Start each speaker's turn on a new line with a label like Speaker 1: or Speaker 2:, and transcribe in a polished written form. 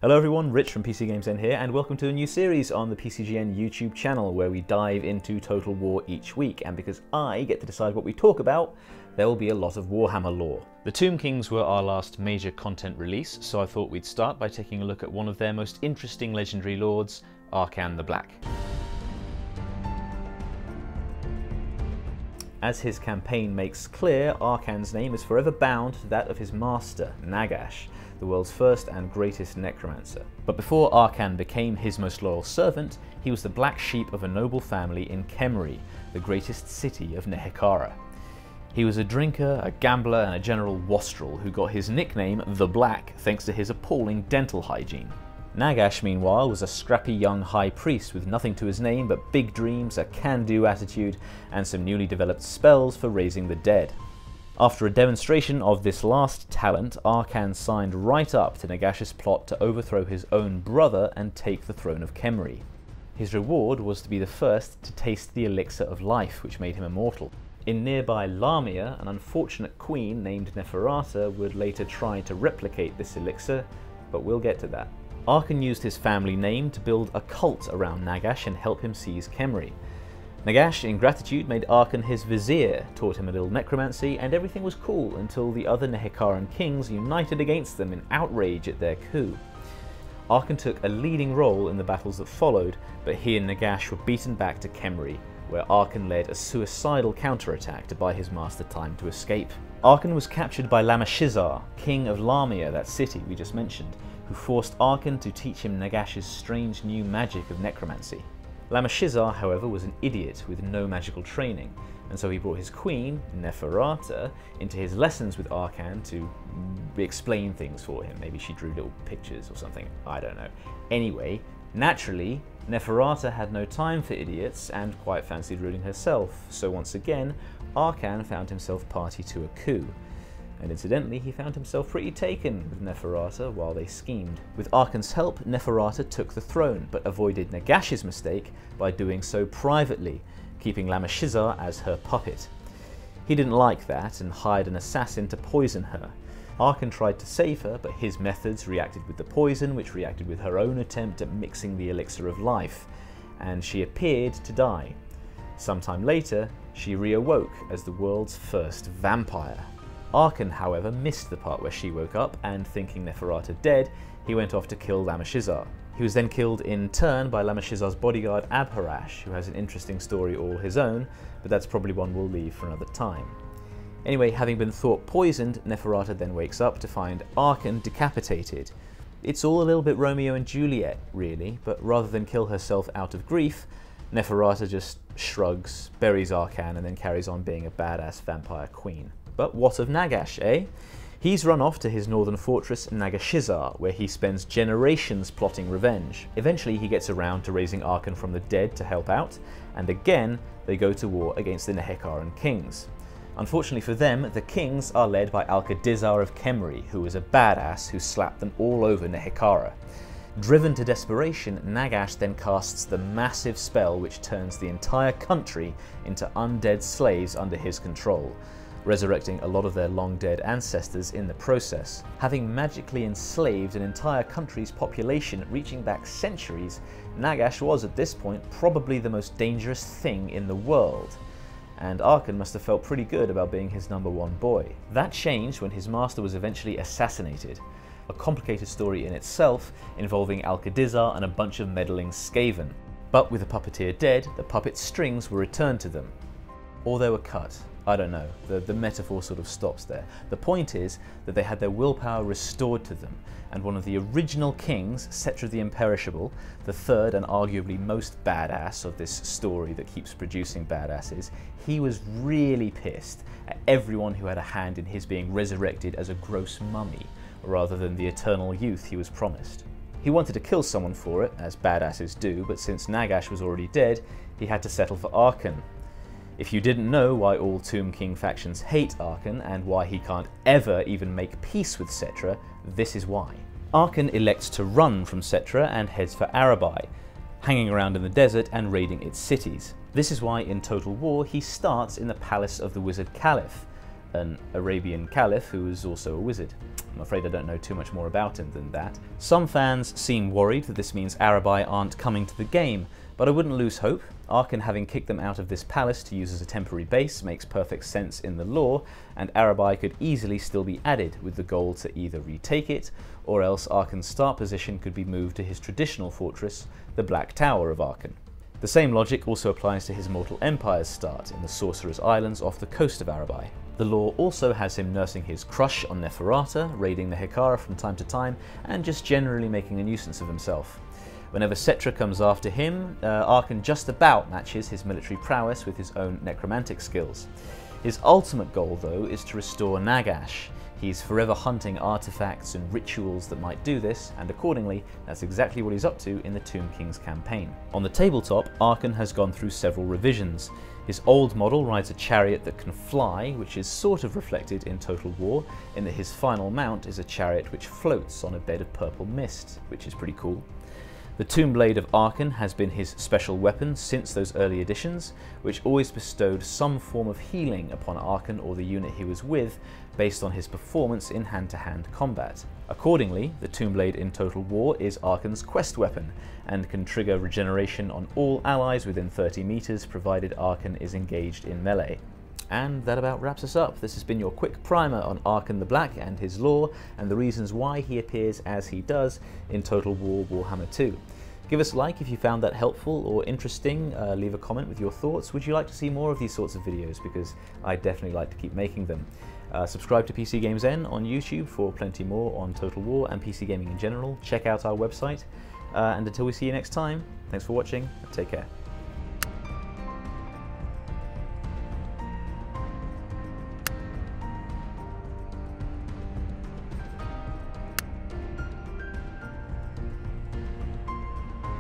Speaker 1: Hello everyone, Rich from PCGamesN here, and welcome to a new series on the PCGN YouTube channel where we dive into Total War each week, and because I get to decide what we talk about, there will be a lot of Warhammer lore. The Tomb Kings were our last major content release, so I thought we'd start by taking a look at one of their most interesting legendary lords, Arkhan the Black. As his campaign makes clear, Arkhan's name is forever bound to that of his master, Nagesh, the world's first and greatest necromancer. But before Arkhan became his most loyal servant, he was the black sheep of a noble family in Khemri, the greatest city of Nefferrata. He was a drinker, a gambler, and a general wastrel who got his nickname, the Black, thanks to his appalling dental hygiene. Nagesh, meanwhile, was a scrappy young high priest with nothing to his name but big dreams, a can-do attitude, and some newly developed spells for raising the dead. After a demonstration of this last talent, Arkhan signed right up to Nagesh's plot to overthrow his own brother and take the throne of Khemri. His reward was to be the first to taste the elixir of life, which made him immortal. In nearby Lamia, an unfortunate queen named Nefferrata would later try to replicate this elixir, but we'll get to that. Arkhan used his family name to build a cult around Nagesh and help him seize Khemri. Nagesh, in gratitude, made Arkhan his vizier, taught him a little necromancy, and everything was cool until the other Nehekaran kings united against them in outrage at their coup. Arkhan took a leading role in the battles that followed, but he and Nagesh were beaten back to Khemri, where Arkhan led a suicidal counterattack to buy his master time to escape. Arkhan was captured by Lamashizar, king of Lamia, that city we just mentioned, who forced Arkhan to teach him Nagesh's strange new magic of necromancy. Lamashizar, however, was an idiot with no magical training, and so he brought his queen, Nefferrata, into his lessons with Arkhan to explain things for him. Maybe she drew little pictures or something, I don't know. Anyway, naturally, Nefferrata had no time for idiots and quite fancied ruling herself, so once again, Arkhan found himself party to a coup. And incidentally, he found himself pretty taken with Nefferrata while they schemed. With Arkhan's help, Nefferrata took the throne, but avoided Nagesh's mistake by doing so privately, keeping Lamashizar as her puppet. He didn't like that and hired an assassin to poison her. Arkhan tried to save her, but his methods reacted with the poison, which reacted with her own attempt at mixing the elixir of life, and she appeared to die. Sometime later, she reawoke as the world's first vampire. Arkhan, however, missed the part where she woke up, and thinking Nefferrata dead, he went off to kill Lamashizar. He was then killed in turn by Lamashizar's bodyguard Abharash, who has an interesting story all his own, but that's probably one we'll leave for another time. Anyway, having been thought poisoned, Nefferrata then wakes up to find Arkhan decapitated. It's all a little bit Romeo and Juliet, really, but rather than kill herself out of grief, Nefferrata just shrugs, buries Arkhan, and then carries on being a badass vampire queen. But what of Nagesh, eh? He's run off to his northern fortress Nageshizar, where he spends generations plotting revenge. Eventually he gets around to raising Arkhan from the dead to help out, and again they go to war against the Nehekaran kings. Unfortunately for them, the kings are led by Alkadizar of Khemri, who is a badass who slapped them all over Nehekara. Driven to desperation, Nagesh then casts the massive spell which turns the entire country into undead slaves under his control, resurrecting a lot of their long-dead ancestors in the process. Having magically enslaved an entire country's population reaching back centuries, Nagesh was at this point probably the most dangerous thing in the world, and Arkhan must have felt pretty good about being his #1 boy. That changed when his master was eventually assassinated, a complicated story in itself involving Alkadizar and a bunch of meddling Skaven. But with the puppeteer dead, the puppet's strings were returned to them. Or they were cut. I don't know, the metaphor sort of stops there. The point is that they had their willpower restored to them, and one of the original kings, Settra the Imperishable, the third and arguably most badass of this story that keeps producing badasses, he was really pissed at everyone who had a hand in his being resurrected as a gross mummy, rather than the eternal youth he was promised. He wanted to kill someone for it, as badasses do, but since Nagesh was already dead, he had to settle for Arkhan. If you didn't know why all Tomb King factions hate Arkhan and why he can't ever even make peace with Settra, this is why. Arkhan elects to run from Settra and heads for Arabai, hanging around in the desert and raiding its cities. This is why in Total War he starts in the palace of the Wizard Caliph, an Arabian caliph who was also a wizard. I'm afraid I don't know too much more about him than that. Some fans seem worried that this means Arabai aren't coming to the game, but I wouldn't lose hope. Arkhan having kicked them out of this palace to use as a temporary base makes perfect sense in the lore, and Arabai could easily still be added with the goal to either retake it, or else Arkhan's start position could be moved to his traditional fortress, the Black Tower of Arkhan. The same logic also applies to his Mortal Empire's start in the Sorcerer's Islands off the coast of Arabai. The lore also has him nursing his crush on Nefferrata, raiding the Hekara from time to time, and just generally making a nuisance of himself. Whenever Settra comes after him, Arkhan just about matches his military prowess with his own necromantic skills. His ultimate goal, though, is to restore Nagesh. He's forever hunting artifacts and rituals that might do this, and accordingly, that's exactly what he's up to in the Tomb King's campaign. On the tabletop, Arkhan has gone through several revisions. His old model rides a chariot that can fly, which is sort of reflected in Total War, in that his final mount is a chariot which floats on a bed of purple mist, which is pretty cool. The Tombblade of Arkhan has been his special weapon since those early editions, which always bestowed some form of healing upon Arkhan or the unit he was with, based on his performance in hand-to-hand combat. Accordingly, the Tombblade in Total War is Arkhan's quest weapon, and can trigger regeneration on all allies within 30 meters, provided Arkhan is engaged in melee. And that about wraps us up. This has been your quick primer on Arkhan the Black and his lore, and the reasons why he appears as he does in Total War Warhammer 2. Give us a like if you found that helpful or interesting. Leave a comment with your thoughts. Would you like to see more of these sorts of videos? Because I definitely like to keep making them. Subscribe to PCGamesN on YouTube for plenty more on Total War and PC gaming in general. Check out our website. And until we see you next time, thanks for watching and take care.